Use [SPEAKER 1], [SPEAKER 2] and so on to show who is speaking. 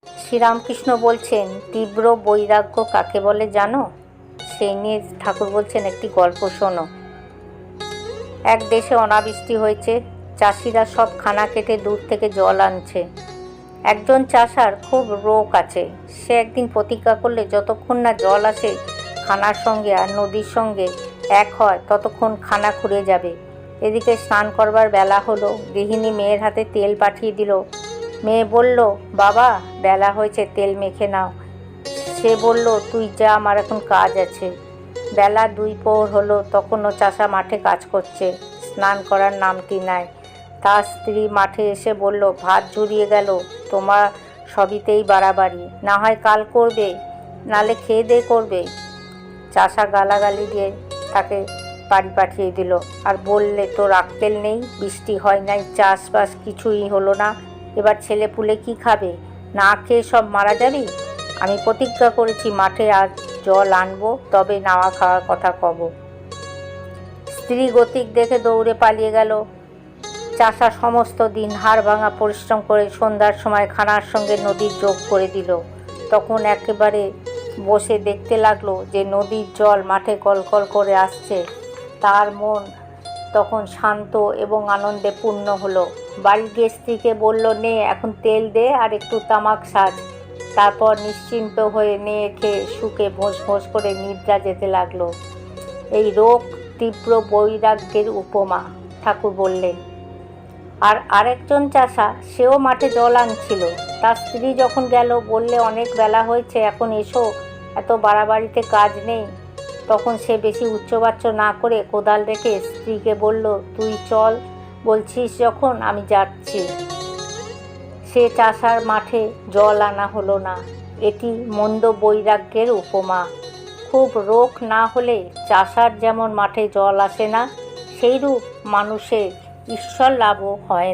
[SPEAKER 1] শ্রীরামকৃষ্ণ বলছেন তীব্র বৈরাগ্য কাকে বলে জানো? সেই নিয়ে ঠাকুর বলছেন একটি গল্প শোনো। এক দেশে অনাবৃষ্টি হয়েছে। চাষিরা সব খানা কেটে দূর থেকে জল আনছে। একজন চাষার খুব রোগ আছে। সে একদিন প্রতিজ্ঞা করলে যতক্ষণ না জল আসে খানার সঙ্গে আর নদীর সঙ্গে এক হয় ততক্ষণ খানা খুঁড়ে যাবে। এদিকে স্নান করবার বেলা হলো। গৃহিণী মেয়ের হাতে তেল পাঠিয়ে দিল। মেয়ে বলল, বাবা বেলা হয়েছে, তেল মেখে নাও। সে বলল, তুই যা, আমার এখন কাজ আছে। বেলা 2 প্রহর হলো, তখনও চাষা মাঠে কাজ করছে, স্নান করার নামটি নাই। তার স্ত্রী মাঠে এসে বলল, ভাত ঝুরিয়ে গেল, তোমার সবিতেই বাড়াবাড়ি, না হয় কাল করবে, নালে খেয়ে দে করবে। চাষা গালাগালি দিয়ে তাকে বাড়ি পাঠিয়ে দিল আর বললে, তোর আক্কেল নেই? বৃষ্টি হয় নাই, চাষবাস কিছুই হলো না, এবার ছেলেপুলে কি খাবে? না খেয়ে সব মারা যাবি? আমি প্রতিজ্ঞা করেছি মাঠে আজ জল আনবো, তবে নাওয়া খাওয়ার কথা কব। স্ত্রী গতিক দেখে দৌড়ে পালিয়ে গেল। চাষা সমস্ত দিন হাড় ভাঙা পরিশ্রম করে সন্ধ্যার সময় খানার সঙ্গে নদীর যোগ করে দিল। তখন একেবারে বসে দেখতে লাগলো যে নদীর জল মাঠে কলকল করে আসছে। তার মন তখন শান্ত এবং আনন্দে পূর্ণ হলো। বাড়ি গিয়ে স্ত্রীকে বলল, নে এখন তেল দে আর একটু তামাক সাজ। তারপর নিশ্চিন্ত হয়ে নিয়ে খেয়ে সুখে ভোঁস ভোঁস করে নিদ্রা যেতে লাগলো। এই রোগ তীব্র বৈরাগ্যের উপমা, ঠাকুর বললেন। আর আরেকজন চাষা, সেও মাঠে জল আনছিল। তার স্ত্রী যখন গেল, বললে, অনেক বেলা হয়েছে, এখন এসো, এত বাড়াবাড়িতে কাজ নেই। তখন সে বেশি উচ্চবাচ্য না করে কোদাল রেখে স্ত্রীকে বলল, তুই চল, বলছিস যখন আমি যাচ্ছি। সে চাষার মাঠে জল আনা হলো না। এটি মন্দ বৈরাগ্যের উপমা। খুব রোগ না হলে চাষার যেমন মাঠে জল আসে না, সেইরূপ মানুষের ঈশ্বর লাভও হয়